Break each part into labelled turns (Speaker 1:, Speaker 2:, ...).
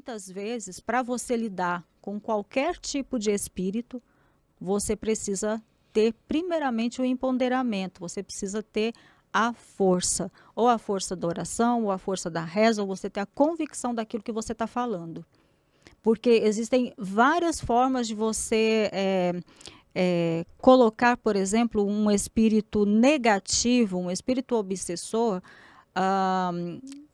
Speaker 1: muitas vezes, para você lidar com qualquer tipo de espírito, você precisa ter primeiramente o empoderamento, você precisa ter a força, ou a força da oração, ou a força da reza, ou você ter a convicção daquilo que você está falando. Porque existem várias formas de você colocar, por exemplo, um espírito negativo, um espírito obsessor, ah,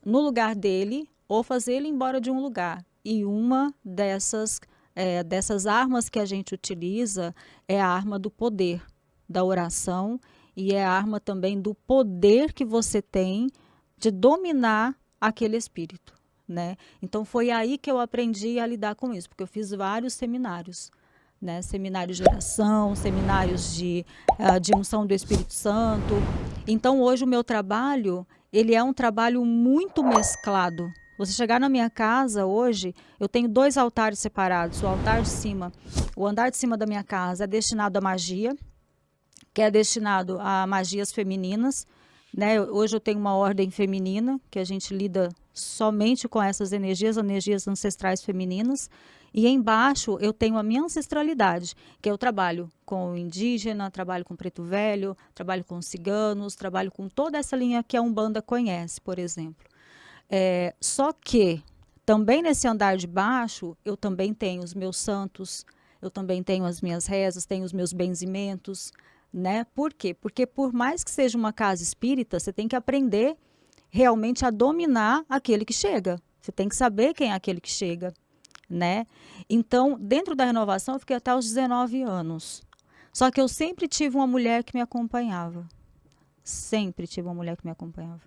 Speaker 1: no lugar dele, ou fazer ele embora de um lugar. E uma dessas armas que a gente utiliza é a arma do poder, da oração, e é a arma também do poder que você tem de dominar aquele espírito, né? Então foi aí que eu aprendi a lidar com isso, porque eu fiz vários seminários, né? Seminários de oração, seminários de unção do Espírito Santo. Então hoje o meu trabalho, ele é um trabalho muito mesclado. Você chegar na minha casa hoje, eu tenho 2 altares separados. O altar de cima, o andar de cima da minha casa é destinado à magia, que é destinado a magias femininas, né? Hoje eu tenho uma ordem feminina, que a gente lida somente com essas energias ancestrais femininas. E embaixo eu tenho a minha ancestralidade, que eu trabalho com o indígena, trabalho com preto velho, trabalho com ciganos, trabalho com toda essa linha que a Umbanda conhece, por exemplo. Só que também nesse andar de baixo, eu também tenho os meus santos, eu também tenho as minhas rezas, tenho os meus benzimentos, né? Por quê? Porque por mais que seja uma casa espírita, você tem que aprender realmente a dominar aquele que chega. Você tem que saber quem é aquele que chega, né? Então, dentro da renovação, eu fiquei até os 19 anos. Só que eu sempre tive uma mulher que me acompanhava. Sempre tive uma mulher que me acompanhava.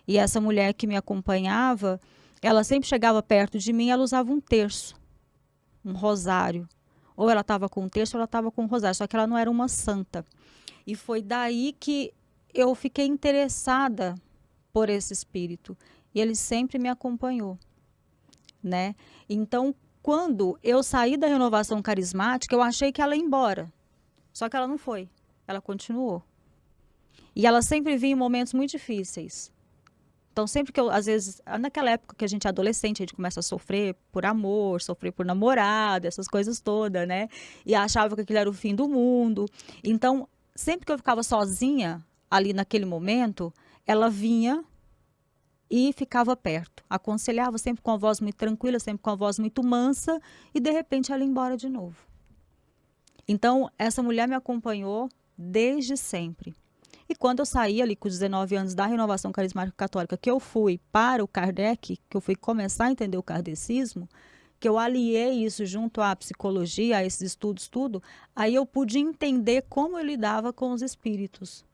Speaker 1: E essa mulher que me acompanhava, ela sempre chegava perto de mim, ela usava um terço, um rosário. Ou ela estava com um terço, ou ela estava com um rosário, só que ela não era uma santa. E foi daí que eu fiquei interessada por esse espírito. E ele sempre me acompanhou, né? Então, quando eu saí da renovação carismática, eu achei que ela ia embora. Só que ela não foi. Ela continuou. E ela sempre vinha em momentos muito difíceis. Então, sempre que eu, às vezes, naquela época que a gente é adolescente, a gente começa a sofrer por amor, sofrer por namorado, essas coisas todas, né? E achava que aquilo era o fim do mundo. Então, sempre que eu ficava sozinha, ali naquele momento, ela vinha e ficava perto. Aconselhava sempre com a voz muito tranquila, sempre com a voz muito mansa, e de repente ela ia embora de novo. Então, essa mulher me acompanhou desde sempre. E quando eu saí ali com 19 anos da renovação carismática católica, que eu fui para o Kardec, que eu fui começar a entender o kardecismo, que eu aliei isso junto à psicologia, a esses estudos, tudo, aí eu pude entender como eu lidava com os espíritos.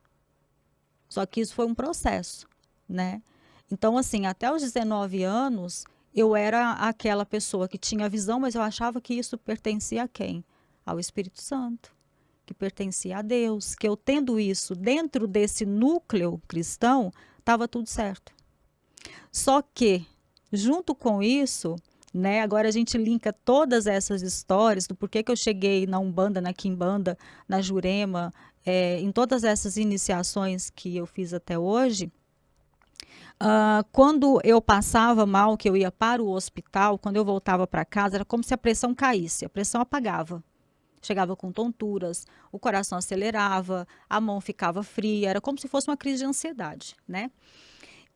Speaker 1: Só que isso foi um processo, né? Então, assim, até os 19 anos, eu era aquela pessoa que tinha visão, mas eu achava que isso pertencia a quem? Ao Espírito Santo, que pertencia a Deus, que eu tendo isso dentro desse núcleo cristão, estava tudo certo. Só que, junto com isso, né, agora a gente linka todas essas histórias do porquê que eu cheguei na Umbanda, na Quimbanda, na Jurema, em todas essas iniciações que eu fiz até hoje. Quando eu passava mal, que eu ia para o hospital, quando eu voltava para casa, era como se a pressão caísse, a pressão apagava. Chegava com tonturas, o coração acelerava, a mão ficava fria, era como se fosse uma crise de ansiedade, né?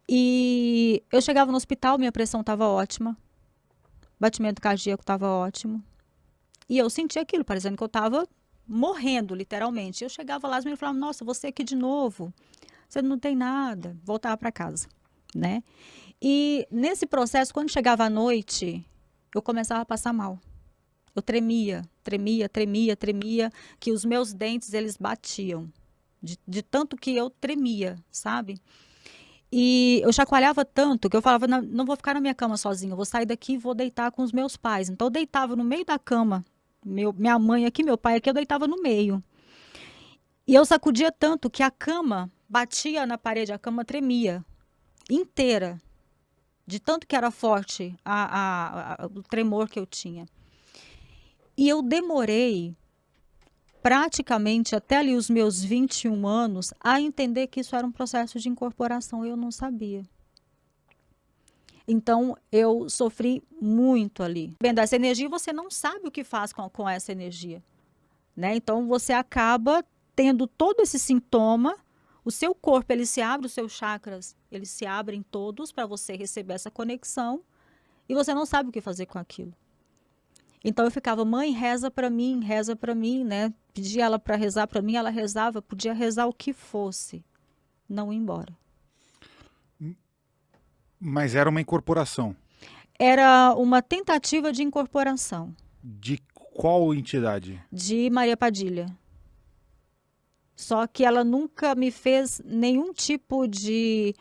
Speaker 1: E eu chegava no hospital, minha pressão estava ótima, batimento cardíaco estava ótimo. E eu sentia aquilo, parecendo que eu estava morrendo, literalmente. Eu chegava lá, as meninas falavam, nossa, você aqui de novo, você não tem nada. Voltava para casa, né? E nesse processo, quando chegava à noite, eu começava a passar mal. Eu tremia, que os meus dentes, eles batiam. De tanto que eu tremia, sabe? E eu chacoalhava tanto que eu falava, não, não vou ficar na minha cama sozinha, eu vou sair daqui e vou deitar com os meus pais. Então eu deitava no meio da cama, minha mãe aqui, meu pai aqui, eu deitava no meio. E eu sacudia tanto que a cama batia na parede, a cama tremia inteira, de tanto que era forte o tremor que eu tinha. E eu demorei praticamente até ali os meus 21 anos a entender que isso era um processo de incorporação, eu não sabia. Então, eu sofri muito ali. Vendo essa energia, você não sabe o que faz com essa energia, né? Então, você acaba tendo todo esse sintoma, o seu corpo, ele se abre, os seus chakras, eles se abrem todos para você receber essa conexão e você não sabe o que fazer com aquilo. Então, eu ficava, mãe, reza para mim, né? Pedia ela para rezar para mim, ela rezava, podia rezar o que fosse, não ir embora.
Speaker 2: Mas era uma incorporação.
Speaker 1: Era uma tentativa de incorporação.
Speaker 2: De qual entidade?
Speaker 1: De Maria Padilha. Só que ela nunca me fez nenhum tipo de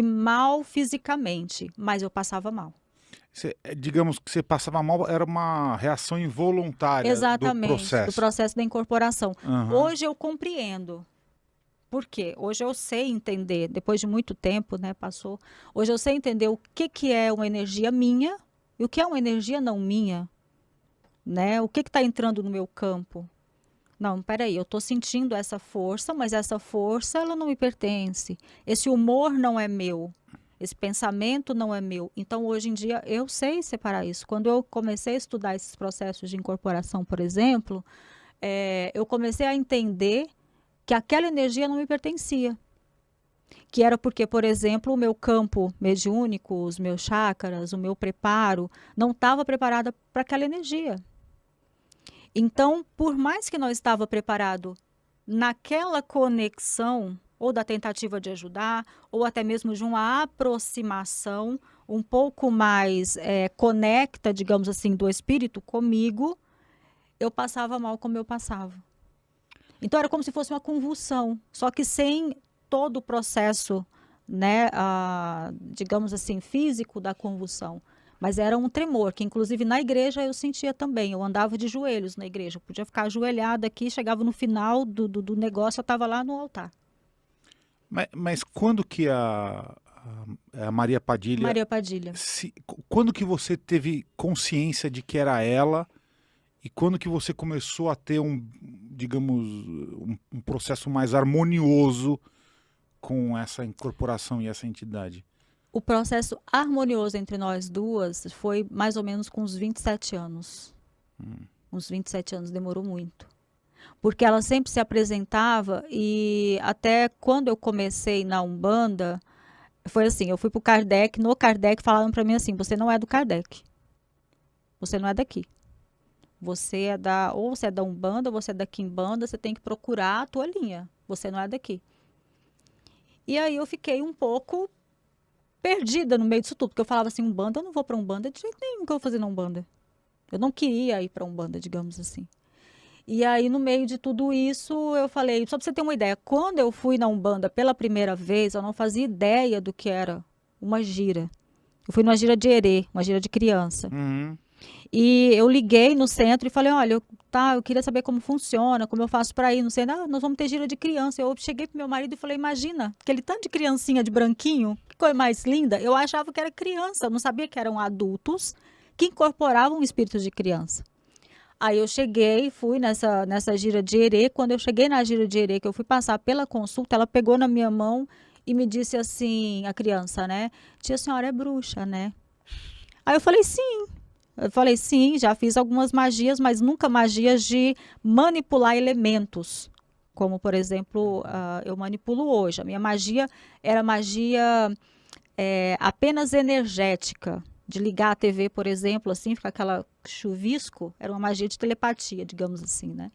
Speaker 1: mal fisicamente, mas eu passava mal.
Speaker 2: Digamos que você passava mal, era uma reação involuntária.
Speaker 1: Exatamente, do processo da incorporação.
Speaker 2: Uhum.
Speaker 1: Hoje eu compreendo. Por quê? Hoje eu sei entender, depois de muito tempo, né, passou. Hoje eu sei entender o que é uma energia minha e o que é uma energia não minha, né? O que está entrando no meu campo? Não, peraí, eu estou sentindo essa força, mas essa força ela não me pertence. Esse humor não é meu. Esse pensamento não é meu. Então, hoje em dia, eu sei separar isso. Quando eu comecei a estudar esses processos de incorporação, por exemplo, eu comecei a entender que aquela energia não me pertencia. Que era porque, por exemplo, o meu campo mediúnico, os meus chakras, o meu preparo, não estava preparada para aquela energia. Então, por mais que não estava preparado naquela conexão, ou da tentativa de ajudar, ou até mesmo de uma aproximação um pouco mais conecta, digamos assim, do espírito comigo, eu passava mal como eu passava. Então, era como se fosse uma convulsão, só que sem todo o processo, né, digamos assim, físico da convulsão. Mas era um tremor, que inclusive na igreja eu sentia também. Eu andava de joelhos na igreja, eu podia ficar ajoelhada aqui, chegava no final do negócio, eu estava lá no altar.
Speaker 2: Mas quando que a Maria Padilha...
Speaker 1: Maria Padilha.
Speaker 2: Quando que você teve consciência de que era ela e quando que você começou a ter digamos, um processo mais harmonioso com essa incorporação e essa entidade?
Speaker 1: O processo harmonioso entre nós duas foi mais ou menos com uns 27 anos. Uns 27 anos, demorou muito. Porque ela sempre se apresentava e até quando eu comecei na Umbanda, foi assim, eu fui pro Kardec, no Kardec falaram para mim assim, você não é do Kardec. Você não é daqui. Você é ou você é da Umbanda, ou você é da Quimbanda, você tem que procurar a tua linha. Você não é daqui. E aí eu fiquei um pouco perdida no meio disso tudo, porque eu falava assim, Umbanda, eu não vou para Umbanda de jeito nenhum que eu vou fazer na Umbanda. Eu não queria ir para Umbanda, digamos assim. E aí, no meio de tudo isso, eu falei, só para você ter uma ideia, quando eu fui na Umbanda pela primeira vez, eu não fazia ideia do que era uma gira. Eu fui numa gira de erê, uma gira de criança.
Speaker 2: Uhum.
Speaker 1: E eu liguei no centro e falei, olha, eu queria saber como funciona, como eu faço para ir no centro. Nós vamos ter gira de criança. Eu cheguei pro meu marido e falei, imagina, aquele tanto de criancinha de branquinho, que coisa mais linda. Eu achava que era criança, eu não sabia que eram adultos que incorporavam espíritos de criança. Aí eu cheguei, fui nessa gira de erê. Quando eu cheguei na gira de erê, que eu fui passar pela consulta, ela pegou na minha mão e me disse assim, a criança, né? Tia, a senhora é bruxa, né? Aí eu falei, sim. Eu falei, sim, já fiz algumas magias, mas nunca magias de manipular elementos. Como, por exemplo, eu manipulo hoje. A minha magia era magia apenas energética. De ligar a TV, por exemplo, assim, ficar aquela chuvisco, era uma magia de telepatia, digamos assim, né?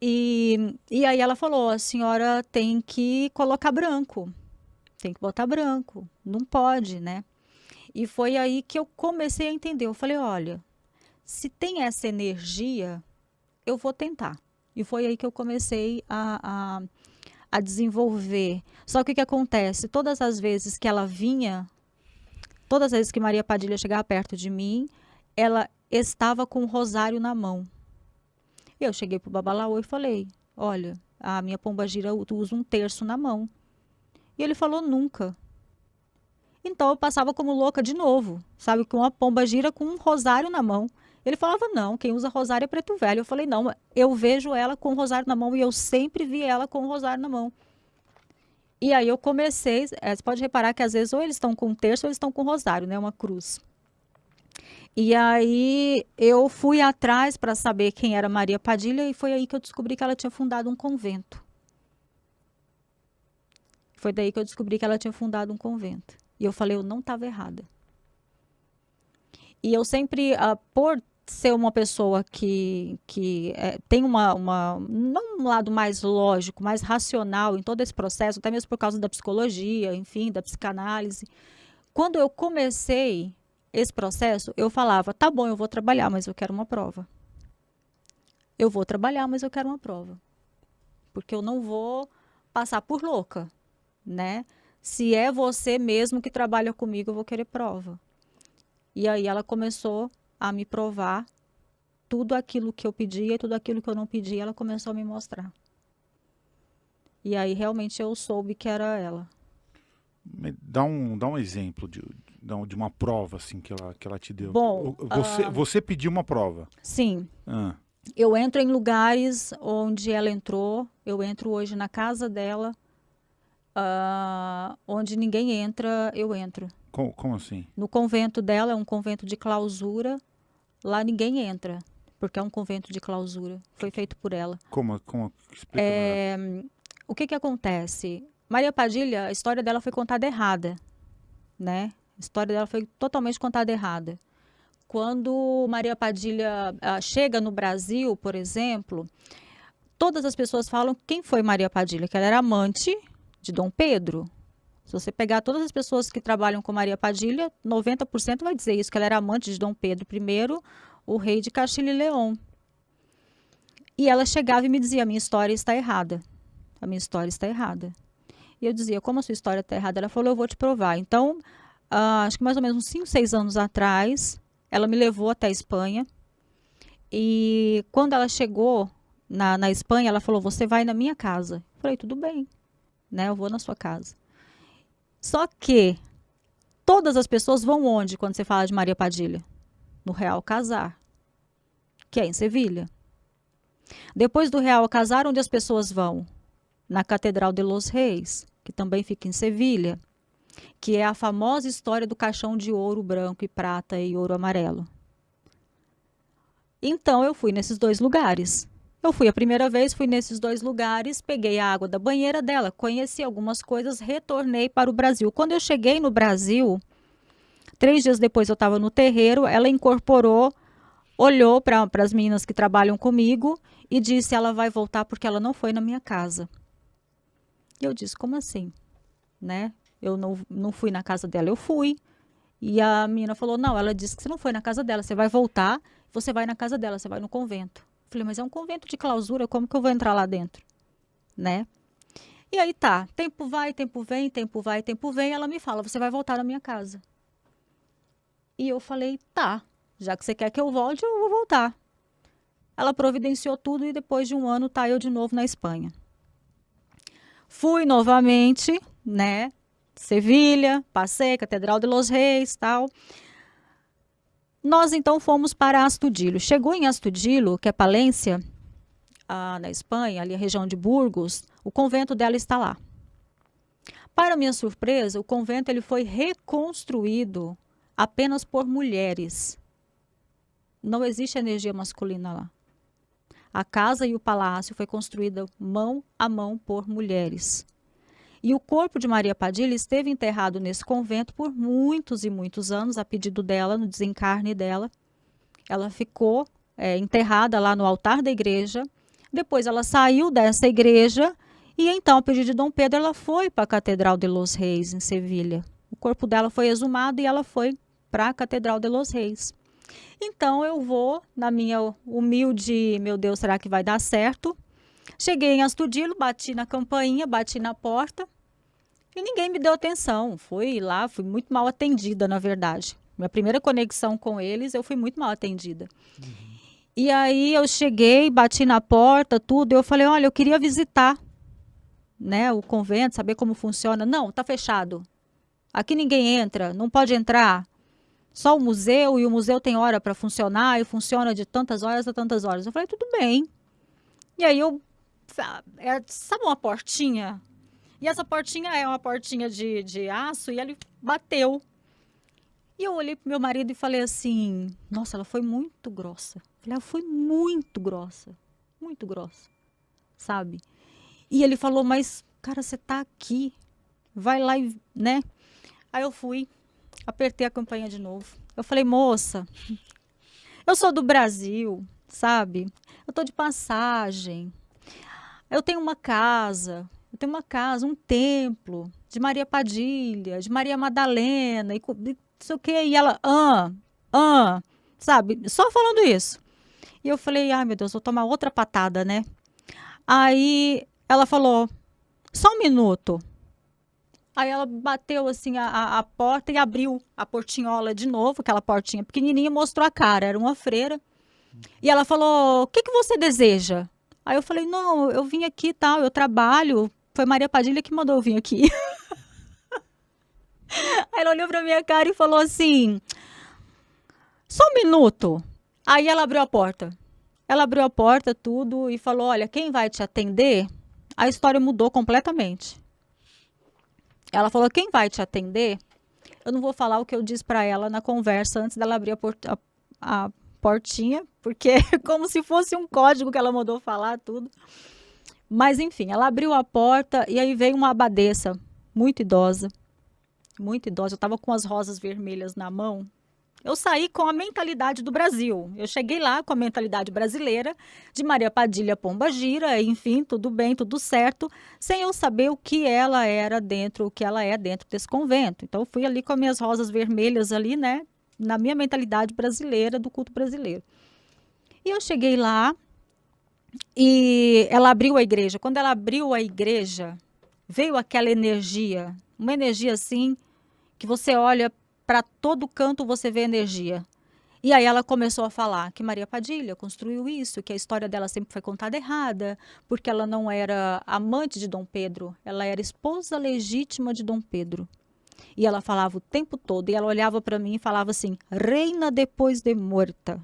Speaker 1: E aí ela falou, a senhora tem que colocar branco, tem que botar branco, não pode, né? E foi aí que eu comecei a entender, eu falei, olha, se tem essa energia, eu vou tentar. E foi aí que eu comecei a desenvolver. Só que o que acontece? Todas as vezes que ela vinha, todas as vezes que Maria Padilha chegava perto de mim, ela estava com o rosário na mão. Eu cheguei para o Babalaô e falei, olha, a minha pombagira usa um terço na mão. E ele falou, nunca. Então eu passava como louca de novo, sabe, com uma pombagira com um rosário na mão. Ele falava, não, quem usa rosário é preto velho. Eu falei, não, eu vejo ela com o rosário na mão e eu sempre vi ela com o rosário na mão. E aí eu comecei, você pode reparar que às vezes ou eles estão com um terço ou eles estão com um rosário, né? Uma cruz. E aí eu fui atrás para saber quem era Maria Padilha e foi aí que eu descobri que ela tinha fundado um convento. Foi daí que eu descobri que ela tinha fundado um convento. E eu falei, eu não estava errada. E eu sempre, por ser uma pessoa que tem não um lado mais lógico, mais racional em todo esse processo, até mesmo por causa da psicologia, enfim, da psicanálise. Quando eu comecei esse processo, eu falava, tá bom, eu vou trabalhar, mas eu quero uma prova. Eu vou trabalhar, mas eu quero uma prova. Porque eu não vou passar por louca, né? Se é você mesmo que trabalha comigo, eu vou querer prova. E aí ela começou a me provar tudo aquilo que eu pedia e tudo aquilo que eu não pedia, ela começou a me mostrar. E aí realmente eu soube que era ela.
Speaker 2: Dá um exemplo de uma prova assim que ela te deu.
Speaker 1: Bom,
Speaker 2: Você pediu uma prova.
Speaker 1: sim.
Speaker 2: Ah,
Speaker 1: Eu entro em lugares onde ela entrou, eu entro hoje na casa dela, onde ninguém entra, eu entro.
Speaker 2: como assim?
Speaker 1: No convento dela, é um convento de clausura, lá ninguém entra, porque é um convento de clausura, foi feito por ela.
Speaker 2: Como explica melhor.
Speaker 1: O que que acontece? Maria Padilha, a história dela foi contada errada, né? A história dela foi totalmente contada errada. Quando Maria Padilha chega no Brasil, por exemplo, todas as pessoas falam quem foi Maria Padilha, que ela era amante de Dom Pedro. Se você pegar todas as pessoas que trabalham com Maria Padilha, 90% vai dizer isso, que ela era amante de Dom Pedro I, o rei de Castilho e León. E ela chegava e me dizia, a minha história está errada. A minha história está errada. E eu dizia, como a sua história está errada? Ela falou, eu vou te provar. Então, acho que mais ou menos uns 5, 6 anos atrás, ela me levou até a Espanha. E quando ela chegou na Espanha, ela falou, você vai na minha casa. Eu falei, tudo bem, né? Eu vou na sua casa. Só que todas as pessoas vão onde quando você fala de Maria Padilha? No Real Casar, que é em Sevilha. Depois do Real Casar, onde as pessoas vão? Na Catedral de los Reis, que também fica em Sevilha, que é a famosa história do caixão de ouro branco e prata e ouro amarelo. Então eu fui nesses dois lugares. Eu fui a primeira vez, fui nesses dois lugares, peguei a água da banheira dela, conheci algumas coisas, retornei para o Brasil. Quando eu cheguei no Brasil, 3 dias depois eu estava no terreiro, ela incorporou, olhou para as meninas que trabalham comigo e disse, ela vai voltar porque ela não foi na minha casa. E eu disse, como assim? Né? Eu não fui na casa dela, eu fui. E a menina falou, não, ela disse que você não foi na casa dela, você vai voltar, você vai na casa dela, você vai no convento. Eu falei, mas é um convento de clausura, como que eu vou entrar lá dentro? Né? E aí tá, tempo vai, tempo vem, tempo vai, tempo vem, ela me fala, você vai voltar na minha casa. E eu falei, tá, já que você quer que eu volte, eu vou voltar. Ela providenciou tudo e depois de um ano tá eu de novo na Espanha. Fui novamente, né? Sevilha, passei, Catedral de los Reis, tal. Nós então fomos para Astudillo. Chegou em Astudillo, que é Palência, na Espanha, ali a região de Burgos, o convento dela está lá. Para minha surpresa, o convento ele foi reconstruído apenas por mulheres. Não existe energia masculina lá. A casa e o palácio foi construída mão a mão por mulheres. E o corpo de Maria Padilha esteve enterrado nesse convento por muitos e muitos anos, a pedido dela, no desencarne dela. Ela ficou enterrada lá no altar da igreja. Depois ela saiu dessa igreja e então, a pedido de Dom Pedro, ela foi para a Catedral de los Reis, em Sevilha. O corpo dela foi exumado e ela foi para a Catedral de los Reis. Então eu vou, na minha humilde, meu Deus, será que vai dar certo? Cheguei em Astudillo, bati na campainha, bati na porta e ninguém me deu atenção. Fui lá, fui muito mal atendida, na verdade. Minha primeira conexão com eles, eu fui muito mal atendida. E aí eu cheguei, bati na porta, tudo, e eu falei, olha, eu queria visitar, né, o convento, saber como funciona. Não, tá fechado. Aqui ninguém entra, não pode entrar. Só o museu, e o museu tem hora para funcionar, e funciona de tantas horas a tantas horas. Eu falei, tudo bem. E aí sabe uma portinha E essa portinha é uma portinha de aço e ele bateu. E eu olhei pro meu marido e falei assim, nossa, ela foi muito grossa. Falei, ela foi muito grossa, sabe? E ele falou, mas, cara, você tá aqui, vai lá e, né? Aí eu fui, apertei a campainha de novo. Eu falei, moça, eu sou do Brasil, sabe? Eu tô de passagem. Eu tenho uma casa, um templo de Maria Padilha, de Maria Madalena, e não sei o quê. E ela, sabe? Só falando isso. E eu falei, ai meu Deus, vou tomar outra patada, né? Aí ela falou, só um minuto. Aí ela bateu assim a porta e abriu a portinhola de novo, aquela portinha pequenininha, mostrou a cara, era uma freira. E ela falou, o que que você deseja? Aí eu falei, não, eu vim aqui e tal, eu trabalho. Foi Maria Padilha que mandou eu vir aqui. Aí ela olhou pra minha cara e falou assim, só um minuto. Aí ela abriu a porta. Ela abriu a porta, tudo, e falou, olha, quem vai te atender? A história mudou completamente. Ela falou, quem vai te atender? Eu não vou falar o que eu disse pra ela na conversa antes dela abrir a portinha, porque é como se fosse um código que ela mandou falar, tudo. Mas, enfim, ela abriu a porta e aí veio uma abadesa muito idosa. Muito idosa. Eu estava com as rosas vermelhas na mão. Eu saí com a mentalidade do Brasil. Eu cheguei lá com a mentalidade brasileira, de Maria Padilha Pombagira, enfim, tudo bem, tudo certo, sem eu saber o que ela era dentro, o que ela é dentro desse convento. Então, eu fui ali com as minhas rosas vermelhas ali, né, na minha mentalidade brasileira, do culto brasileiro. E eu cheguei lá e ela abriu a igreja. Quando ela abriu a igreja, veio aquela energia, uma energia assim, que você olha para todo canto, você vê energia. E aí ela começou a falar que Maria Padilha construiu isso, que a história dela sempre foi contada errada, porque ela não era amante de Dom Pedro, ela era esposa legítima de Dom Pedro. E ela falava o tempo todo, e ela olhava para mim e falava assim, reina depois de morta.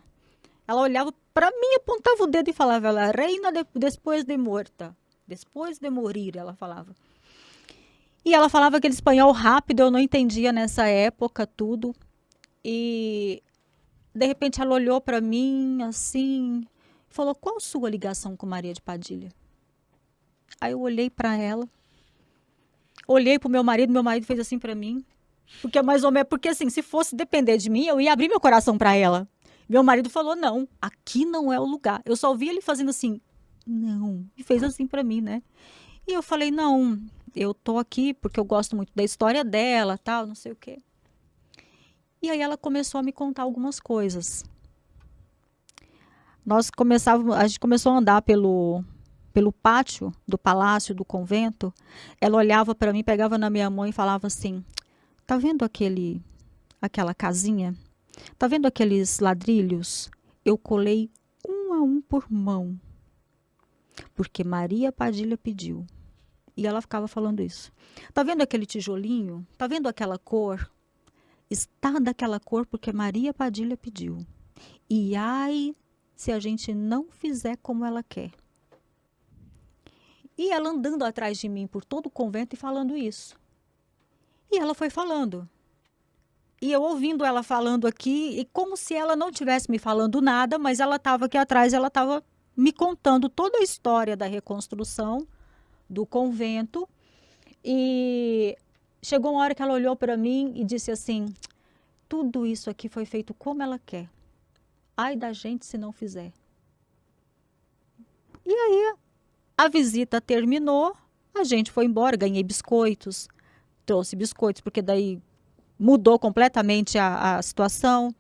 Speaker 1: Ela olhava para mim, apontava o dedo e falava, ela, reina depois de morta. Depois de morir, ela falava. E ela falava aquele espanhol rápido, eu não entendia nessa época tudo. E de repente ela olhou para mim assim, e falou, qual sua ligação com Maria de Padilha? Aí eu olhei para ela, olhei para o meu marido fez assim para mim. Porque mais ou menos, porque assim, se fosse depender de mim, eu ia abrir meu coração para ela. Meu marido falou, não, aqui não é o lugar. Eu só ouvi ele fazendo assim, não, e fez assim para mim, né? E eu falei, não, eu tô aqui porque eu gosto muito da história dela, tal, não sei o quê. E aí ela começou a me contar algumas coisas. A gente começou a andar pelo pátio do palácio, do convento. Ela olhava para mim, pegava na minha mão e falava assim, tá vendo aquela casinha? Tá vendo aqueles ladrilhos? Eu colei um a um por mão, porque Maria Padilha pediu. E ela ficava falando isso. Tá vendo aquele tijolinho? Tá vendo aquela cor? Está daquela cor porque Maria Padilha pediu. E ai, se a gente não fizer como ela quer. E ela andando atrás de mim por todo o convento e falando isso. E ela foi falando. E eu ouvindo ela falando aqui, e como se ela não tivesse me falando nada, mas ela estava aqui atrás, ela estava me contando toda a história da reconstrução do convento. E chegou uma hora que ela olhou para mim e disse assim, tudo isso aqui foi feito como ela quer. Ai da gente se não fizer. E aí a visita terminou, a gente foi embora, ganhei biscoitos, trouxe biscoitos, porque daí mudou completamente a situação.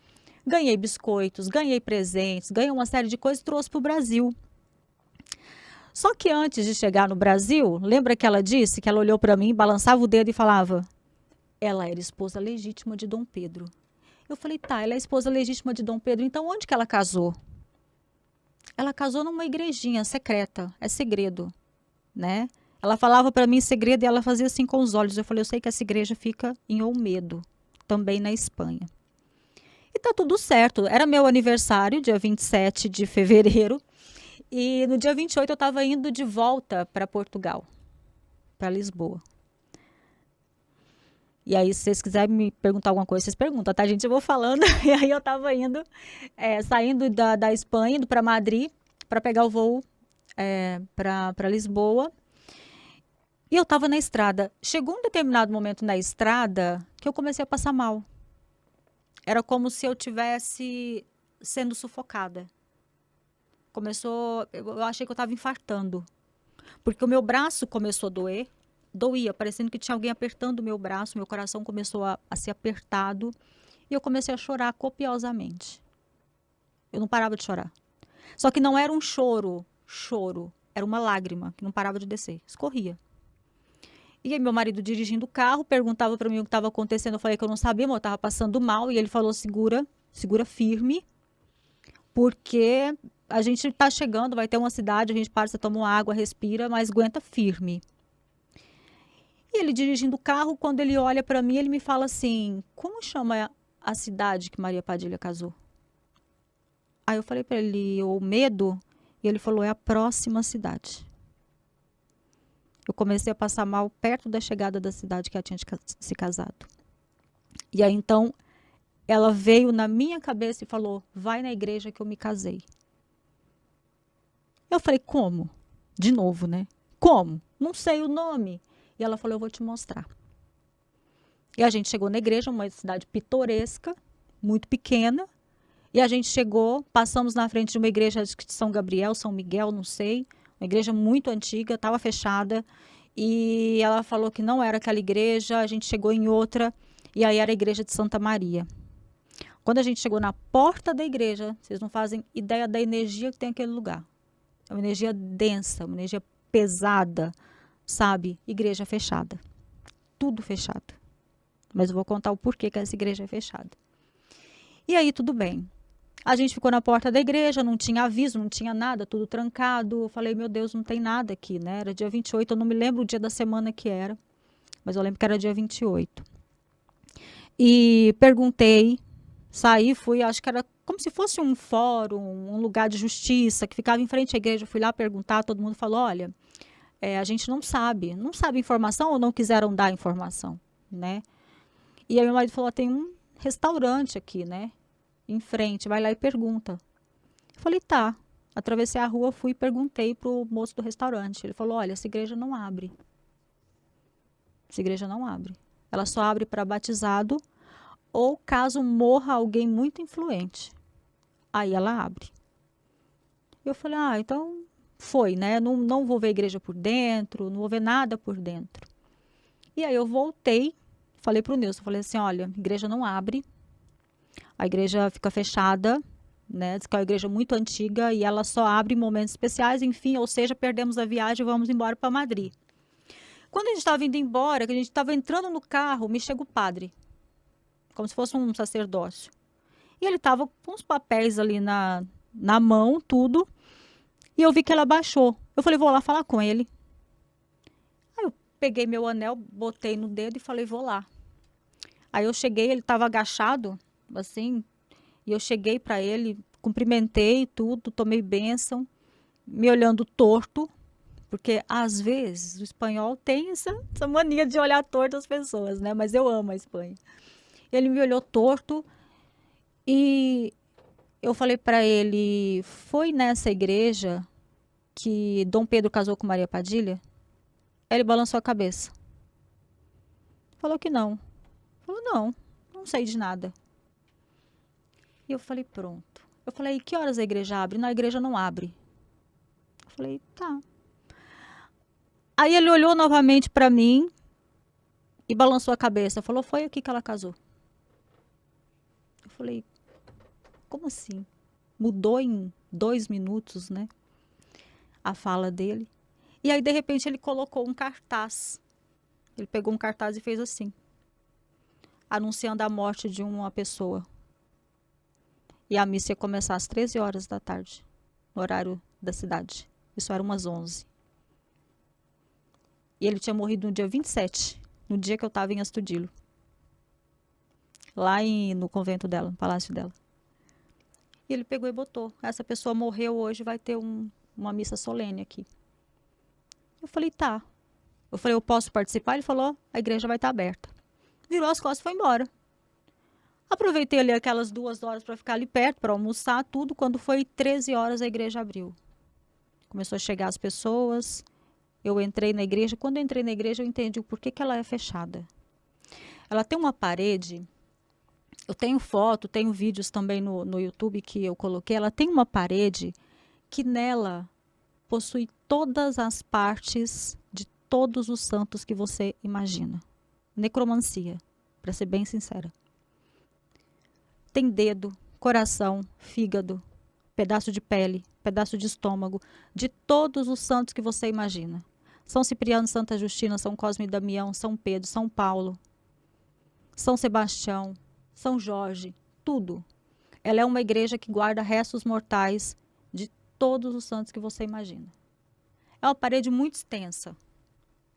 Speaker 1: Ganhei biscoitos, ganhei presentes, ganhei uma série de coisas e trouxe para o Brasil. Só que antes de chegar no Brasil, lembra que ela disse que ela olhou para mim, balançava o dedo e falava, ela era esposa legítima de Dom Pedro. Eu falei, tá, ela é esposa legítima de Dom Pedro, então onde que ela casou? Ela casou numa igrejinha secreta, é segredo, né? Ela falava para mim segredo e ela fazia assim com os olhos. Eu falei, eu sei que essa igreja fica em Olmedo, também na Espanha. E tá tudo certo. Era meu aniversário, dia 27 de fevereiro. E no dia 28 eu estava indo de volta para Portugal, para Lisboa. E aí, se vocês quiserem me perguntar alguma coisa, vocês perguntam, tá, gente? Eu vou falando. E aí eu tava indo, saindo da Espanha, indo para Madrid, para pegar o voo para Lisboa. E eu tava na estrada. Chegou um determinado momento na estrada que eu comecei a passar mal. Era como se eu tivesse sendo sufocada. Eu achei que eu estava infartando. Porque o meu braço começou a doer. Doía, parecendo que tinha alguém apertando o meu braço. Meu coração começou a ser apertado. E eu comecei a chorar copiosamente. Eu não parava de chorar. Só que não era um choro. Era uma lágrima que não parava de descer. Escorria. E aí meu marido dirigindo o carro, perguntava para mim o que estava acontecendo. Eu falei que eu não sabia, mas eu estava passando mal. E ele falou, segura firme, porque a gente está chegando, vai ter uma cidade, a gente para, você toma uma água, respira, mas aguenta firme. E ele dirigindo o carro, quando ele olha para mim, ele me fala assim, como chama a cidade que Maria Padilha casou? Aí eu falei para ele, o Medo, e ele falou, é a próxima cidade. Eu comecei a passar mal perto da chegada da cidade que ela tinha se casado. E aí, então, ela veio na minha cabeça e falou, vai na igreja que eu me casei. Eu falei, como? De novo, né? Como? Não sei o nome. E ela falou, eu vou te mostrar. E a gente chegou na igreja, uma cidade pitoresca, muito pequena. E a gente chegou, passamos na frente de uma igreja de São Gabriel, São Miguel, não sei. Uma igreja muito antiga, estava fechada. E ela falou que não era aquela igreja. A gente chegou em outra. E aí era a igreja de Santa Maria. Quando a gente chegou na porta da igreja, vocês não fazem ideia da energia que tem aquele lugar. É uma energia densa, uma energia pesada, sabe? Igreja fechada. Tudo fechado. Mas eu vou contar o porquê que essa igreja é fechada. E aí, tudo bem. A gente ficou na porta da igreja, não tinha aviso, não tinha nada, tudo trancado. Eu falei, meu Deus, não tem nada aqui, né? Era dia 28, eu não me lembro o dia da semana que era, mas eu lembro que era dia 28. E perguntei, saí, fui, acho que era como se fosse um fórum, um lugar de justiça, que ficava em frente à igreja. Eu fui lá perguntar, todo mundo falou, olha, a gente não sabe informação ou não quiseram dar informação, né? E aí meu marido falou, tem um restaurante aqui, né? Em frente, vai lá e pergunta. Eu falei, tá. Atravessei a rua, fui e perguntei pro moço do restaurante. Ele falou, olha, essa igreja não abre. Essa igreja não abre. Ela só abre para batizado ou caso morra alguém muito influente. Aí ela abre. Eu falei, então foi, né? Não vou ver a igreja por dentro, não vou ver nada por dentro. E aí eu voltei, falei pro Nilson, falei assim, olha, a igreja não abre. A igreja fica fechada, né? Diz que é uma igreja muito antiga e ela só abre em momentos especiais, enfim, ou seja, perdemos a viagem e vamos embora para Madrid. Quando a gente estava indo embora, que a gente estava entrando no carro, me chega o padre, como se fosse um sacerdócio. E ele estava com os papéis ali na mão, tudo, e eu vi que ela baixou. Eu falei, vou lá falar com ele. Aí eu peguei meu anel, botei no dedo e falei, vou lá. Aí eu cheguei, ele estava agachado, assim, e eu cheguei para ele, cumprimentei tudo, tomei bênção, me olhando torto, porque às vezes o espanhol tem essa mania de olhar torto as pessoas, né? Mas eu amo a Espanha. Ele me olhou torto e eu falei para ele, foi nessa igreja que Dom Pedro casou com Maria Padilha? Ele balançou a cabeça. Falou que não. Falou, não sei de nada. E eu falei, pronto. Eu falei, que horas a igreja abre? Não, a igreja não abre. Eu falei, tá. Aí ele olhou novamente para mim e balançou a cabeça. Falou, foi aqui que ela casou. Eu falei, como assim? Mudou em 2 minutos, né? A fala dele. E aí, de repente, ele colocou um cartaz. Ele pegou um cartaz e fez assim, anunciando a morte de uma pessoa. E a missa ia começar às 13 horas da tarde, no horário da cidade. Isso era umas 11. E ele tinha morrido no dia 27, no dia que eu estava em Astudillo. Lá no convento dela, no palácio dela. E ele pegou e botou, essa pessoa morreu hoje, vai ter uma missa solene aqui. Eu falei, tá. Eu falei, eu posso participar? Ele falou, a igreja vai estar aberta. Virou as costas e foi embora. Aproveitei ali aquelas 2 horas para ficar ali perto, para almoçar, tudo. Quando foi 13 horas, a igreja abriu. Começou a chegar as pessoas. Eu entrei na igreja. Quando eu entrei na igreja, eu entendi o porquê que ela é fechada. Ela tem uma parede. Eu tenho foto, tenho vídeos também no YouTube que eu coloquei. Ela tem uma parede que nela possui todas as partes de todos os santos que você imagina. Necromancia, para ser bem sincera. Tem dedo, coração, fígado, pedaço de pele, pedaço de estômago, de todos os santos que você imagina. São Cipriano, Santa Justina, São Cosme e Damião, São Pedro, São Paulo, São Sebastião, São Jorge, tudo. Ela é uma igreja que guarda restos mortais de todos os santos que você imagina. É uma parede muito extensa,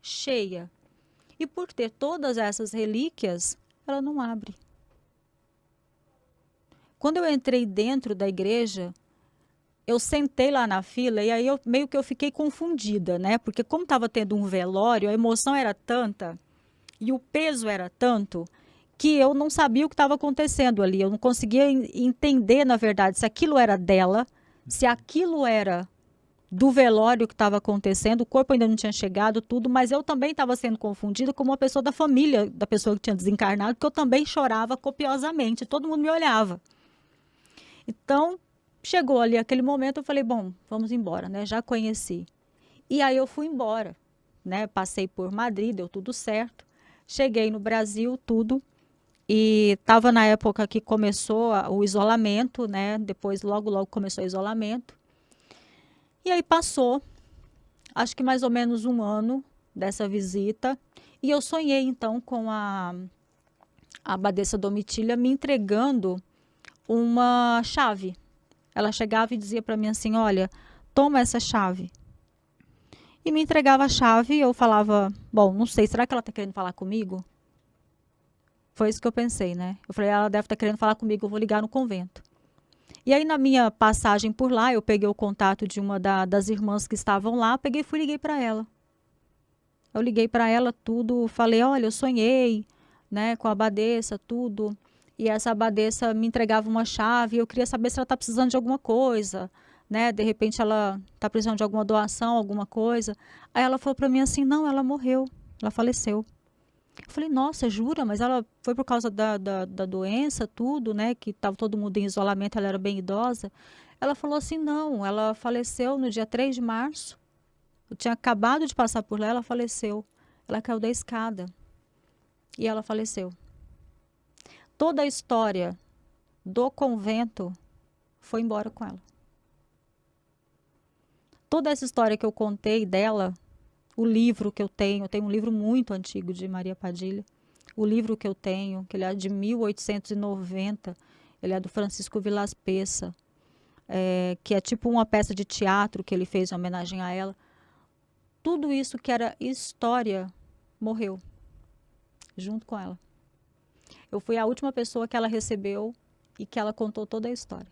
Speaker 1: cheia. E por ter todas essas relíquias, ela não abre. Quando eu entrei dentro da igreja, eu sentei lá na fila e aí meio que eu fiquei confundida, né? Porque como estava tendo um velório, a emoção era tanta e o peso era tanto que eu não sabia o que estava acontecendo ali. Eu não conseguia entender, na verdade, se aquilo era dela, se aquilo era do velório que estava acontecendo. O corpo ainda não tinha chegado, tudo, mas eu também estava sendo confundida como uma pessoa da família da pessoa que tinha desencarnado, porque eu também chorava copiosamente, todo mundo me olhava. Então, chegou ali aquele momento, eu falei, bom, vamos embora, né? Já conheci. E aí eu fui embora, né? Passei por Madrid, deu tudo certo. Cheguei no Brasil, tudo. E estava na época que começou o isolamento, né? Depois, logo começou o isolamento. E aí passou, acho que mais ou menos um ano dessa visita. E eu sonhei, então, com a abadesa Domitília me entregando uma chave. Ela chegava e dizia para mim assim, olha, toma essa chave. E me entregava a chave e eu falava, bom, não sei, será que ela está querendo falar comigo? Foi isso que eu pensei, né? Eu falei, ela deve estar querendo falar comigo, eu vou ligar no convento. E aí, na minha passagem por lá, eu peguei o contato de uma das irmãs que estavam lá, peguei e liguei para ela. Eu liguei para ela tudo, falei, olha, eu sonhei, né, com a abadesa, tudo. E essa abadesa me entregava uma chave, eu queria saber se ela está precisando de alguma coisa, né? De repente ela está precisando de alguma doação, alguma coisa. Aí ela falou para mim assim, não, ela morreu, ela faleceu. Eu falei, nossa, jura? Mas ela foi por causa da doença, tudo, né? Que estava todo mundo em isolamento, ela era bem idosa. Ela falou assim, não, ela faleceu no dia 3 de março. Eu tinha acabado de passar por lá, ela faleceu. Ela caiu da escada e ela faleceu. Toda a história do convento foi embora com ela. Toda essa história que eu contei dela, o livro que eu tenho um livro muito antigo de Maria Padilha. O livro que eu tenho, que ele é de 1890, ele é do Francisco Vilas Peça, que é tipo uma peça de teatro que ele fez em homenagem a ela. Tudo isso que era história morreu junto com ela. Eu fui a última pessoa que ela recebeu e que ela contou toda a história.